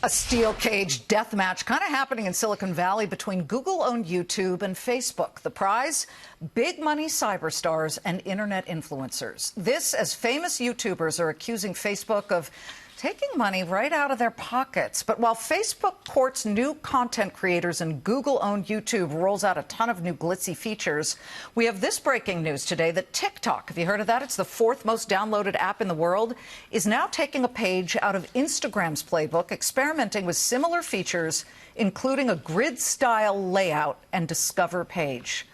A steel cage death match kind of happening in Silicon Valley between Google-owned YouTube and Facebook. The prize? Big money cyberstars and internet influencers. This as famous YouTubers are accusing Facebook of taking money right out of their pockets. But while Facebook courts new content creators and Google-owned YouTube rolls out a ton of new glitzy features, we have this breaking news today that TikTok, have you heard of that? It's the 4th most downloaded app in the world, is now taking a page out of Instagram's playbook, experimenting with similar features, including a grid-style layout and discover page.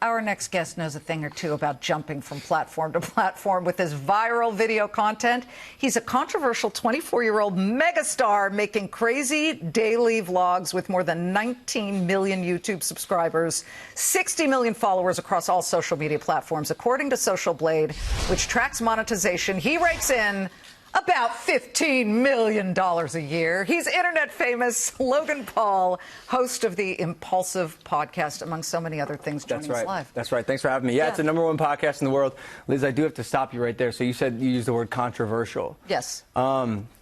Our next guest knows a thing or two about jumping from platform to platform with his viral video content. He's a controversial 24-year-old megastar making crazy daily vlogs with more than 19 million YouTube subscribers, 60 million followers across all social media platforms. According to Social Blade, which tracks monetization, he rakes in about $15 million a year. He's internet famous Logan Paul, host of the Impulsive podcast, among so many other things, joining us live. That's right. Thanks for having me. Yeah, it's the #1 podcast in the world. Liz, I do have to stop you right there. So you said you used the word controversial. Yes.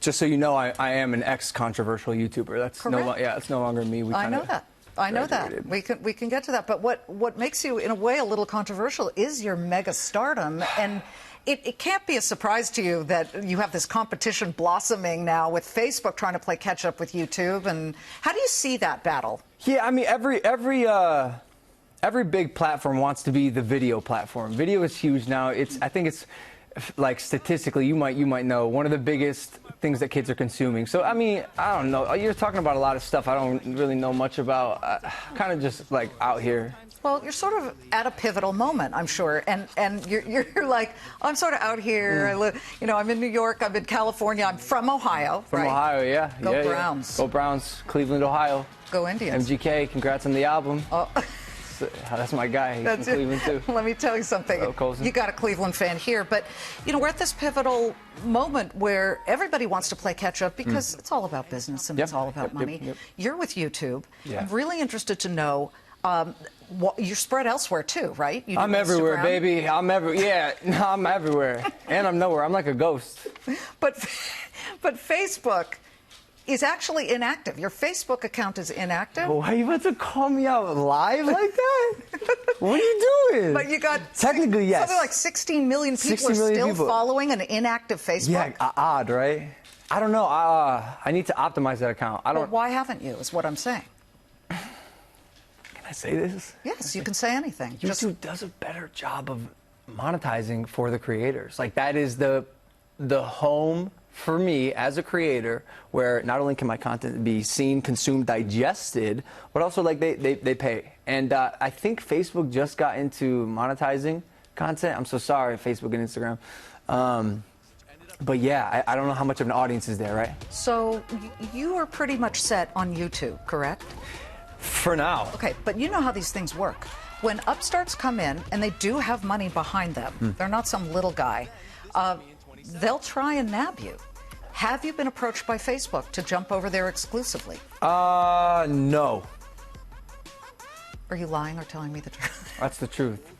Just so you know, I am an ex-controversial YouTuber. That's correct. It's no longer me. I know that. I know that. We can get to that. But what makes you, in a way, a little controversial is your mega stardom. And it can't be a surprise to you that you have this competition blossoming now with Facebook trying to play catch up with YouTube. And how do you see that battle? Yeah, I mean, every big platform wants to be the video platform. Video is huge now. I think it's like statistically, you might know, one of the biggest things that kids are consuming. So, I mean, I don't know. You're talking about a lot of stuff I don't really know much about. Kind of just like out here. Well, you're sort of at a pivotal moment, I'm sure, and you're like, oh, I'm sort of out here. I live, I'm in New York, I'm in California, I'm from Ohio. From Ohio, yeah. Go Browns. Go Browns, Cleveland, Ohio. Go Indians. MGK, congrats on the album. Oh. That's my guy. He's from Cleveland too. Let me tell you something. You got a Cleveland fan here, but we're at this pivotal moment where everybody wants to play catch up because it's all about business and it's all about money. You're with YouTube. Yeah. I'm really interested to know. You're spread elsewhere too, right? I'm everywhere, baby. I'm everywhere, and I'm nowhere. I'm like a ghost. But Facebook is actually inactive. Your Facebook account is inactive. Why are you about to call me out live like that? What are you doing? But you got technically yes. Something like 16 million people are still following an inactive Facebook. Yeah, odd, right? I don't know. I need to optimize that account. Well, why haven't you? Is what I'm saying. Can I say this? Yes, you can say anything. YouTube does a better job of monetizing for the creators. Like that is the home for me as a creator, where not only can my content be seen, consumed, digested, but also like they pay. And I think Facebook just got into monetizing content. I'm so sorry, Facebook and Instagram. But yeah, I don't know how much of an audience is there, right? So you are pretty much set on YouTube, correct? For now. Okay, but you know how these things work. When upstarts come in, and they do have money behind them, they're not some little guy, they'll try and nab you. Have you been approached by Facebook to jump over there exclusively? No. Are you lying or telling me the truth? That's the truth.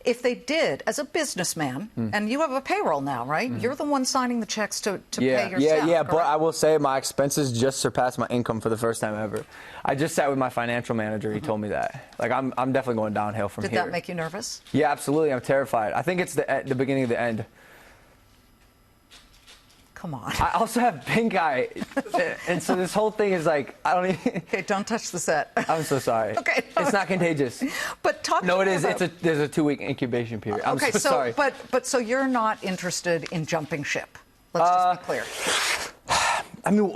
If they did, as a businessman, and you have a payroll now, right? You're the one signing the checks to pay your staff, Yeah, correct? but I will say my expenses just surpassed my income for the first time ever. I just sat with my financial manager. He told me that. Like, I'm definitely going downhill from here. Did that make you nervous? Yeah, absolutely. I'm terrified. I think it's the beginning of the end. Come on. I also have pink eye, and so this whole thing is like, I don't even... Okay, don't touch the set. I'm so sorry. Okay. It's not contagious. But talk No, to it me is. about... There's a 2-week incubation period. I'm okay, so sorry. But so you're not interested in jumping ship. Let's just be clear. I mean,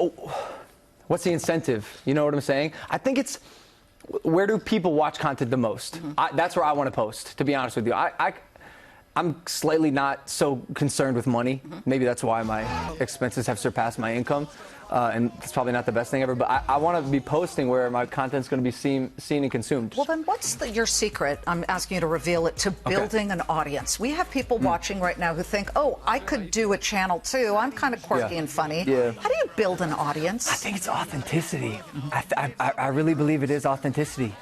what's the incentive? You know what I'm saying? I think it's, where do people watch content the most? That's where I want to post, to be honest with you. I'm slightly not so concerned with money. Maybe that's why my expenses have surpassed my income. And it's probably not the best thing ever, but I want to be posting where my content's going to be seen and consumed. Well, then what's your secret? I'm asking you to reveal it, to building an audience. We have people watching right now who think, oh, I could do a channel too. I'm kind of quirky and funny. Yeah. How do you build an audience? I think it's authenticity. I really believe it is authenticity.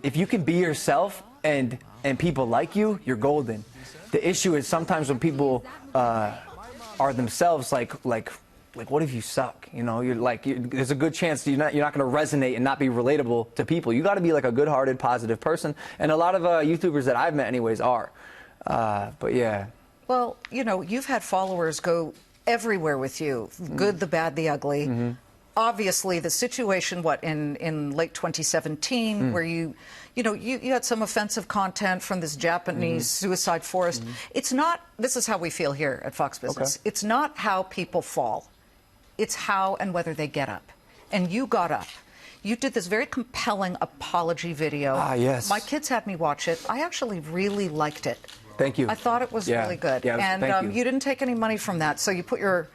If you can be yourself and people like you, you're golden. The issue is sometimes when people are themselves, like like, what if you suck? You know, there's a good chance you're not going to resonate and not be relatable to people. You got to be like a good-hearted, positive person, and a lot of YouTubers that I've met, anyways, are. But yeah. Well, you know, you've had followers go everywhere with you, good, the bad, the ugly. Obviously, the situation, in late 2017, where you had some offensive content from this Japanese suicide forest. It's not, this is how we feel here at Fox Business. Okay. It's not how people fall. It's how and whether they get up. And you got up. You did this very compelling apology video. Ah, yes. My kids had me watch it. I actually really liked it. Thank you. I thought it was really good. Yeah, and you didn't take any money from that, so you put your...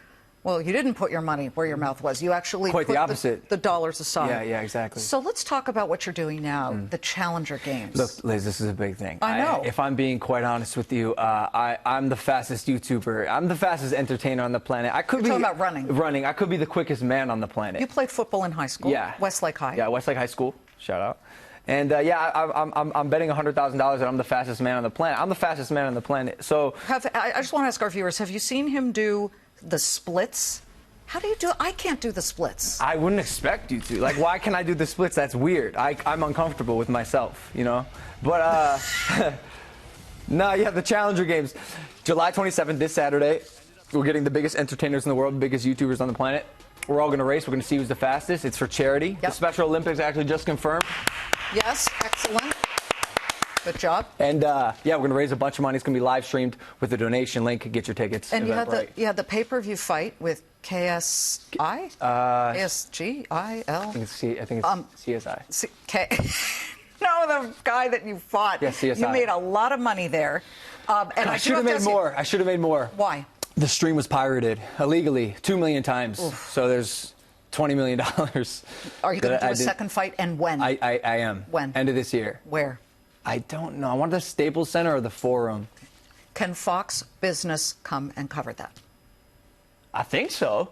Well, you didn't put your money where your mouth was. You actually Quite put the opposite. The dollars aside. Yeah, exactly. So let's talk about what you're doing now, the Challenger Games. Look, Liz, this is a big thing. I know. If I'm being quite honest with you, I'm the fastest YouTuber. I'm the fastest entertainer on the planet. I could You're talking about running. Running. I could be the quickest man on the planet. You played football in high school? Yeah. Westlake High? Yeah, Westlake High School. Shout out. And I'm betting $100,000 that I'm the fastest man on the planet. I'm the fastest man on the planet. So I just want to ask our viewers, have you seen him do the splits? How do you do it? I can't do the splits. I wouldn't expect you to. Like, why can I do the splits? That's weird. I'm uncomfortable with myself, you know? But, no, yeah, the Challenger Games. July 27th, this Saturday, we're getting the biggest entertainers in the world, the biggest YouTubers on the planet. We're all going to race. We're going to see who's the fastest. It's for charity. Yep. The Special Olympics actually just confirmed. Yes, excellent. Good job. And, yeah, we're going to raise a bunch of money. It's going to be live streamed with a donation link. Get your tickets. And you had the pay-per-view fight with KSI? KSGIL? I think it's CSI. No, the guy that you fought. Yeah, CSI. You made a lot of money there. And I should have made more. I should have made more. Why? The stream was pirated illegally 2 million times. Oof. So there's $20 million. Are you going to do a second fight, and when? I am. When? End of this year. Where? I don't know. I want the Staples Center or the Forum. Can Fox Business come and cover that? I think so.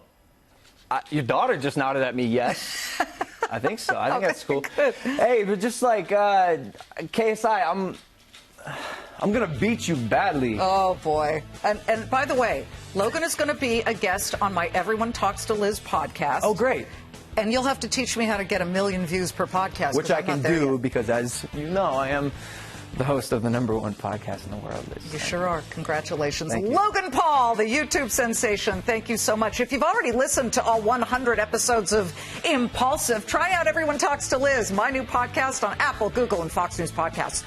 Your daughter just nodded at me, yes. I think so. I think that's cool. Good. Hey, but just like KSI, I'm going to beat you badly. Oh, boy. And by the way, Logan is going to be a guest on my Everyone Talks to Liz podcast. Oh, great. And you'll have to teach me how to get 1 million views per podcast. Which I can do because, as you know, I am the host of the #1 podcast in the world. Liz. You sure are. Congratulations. Thank you. Logan Paul, the YouTube sensation. Thank you so much. If you've already listened to all 100 episodes of Impulsive, try out Everyone Talks to Liz, my new podcast on Apple, Google, and Fox News Podcasts.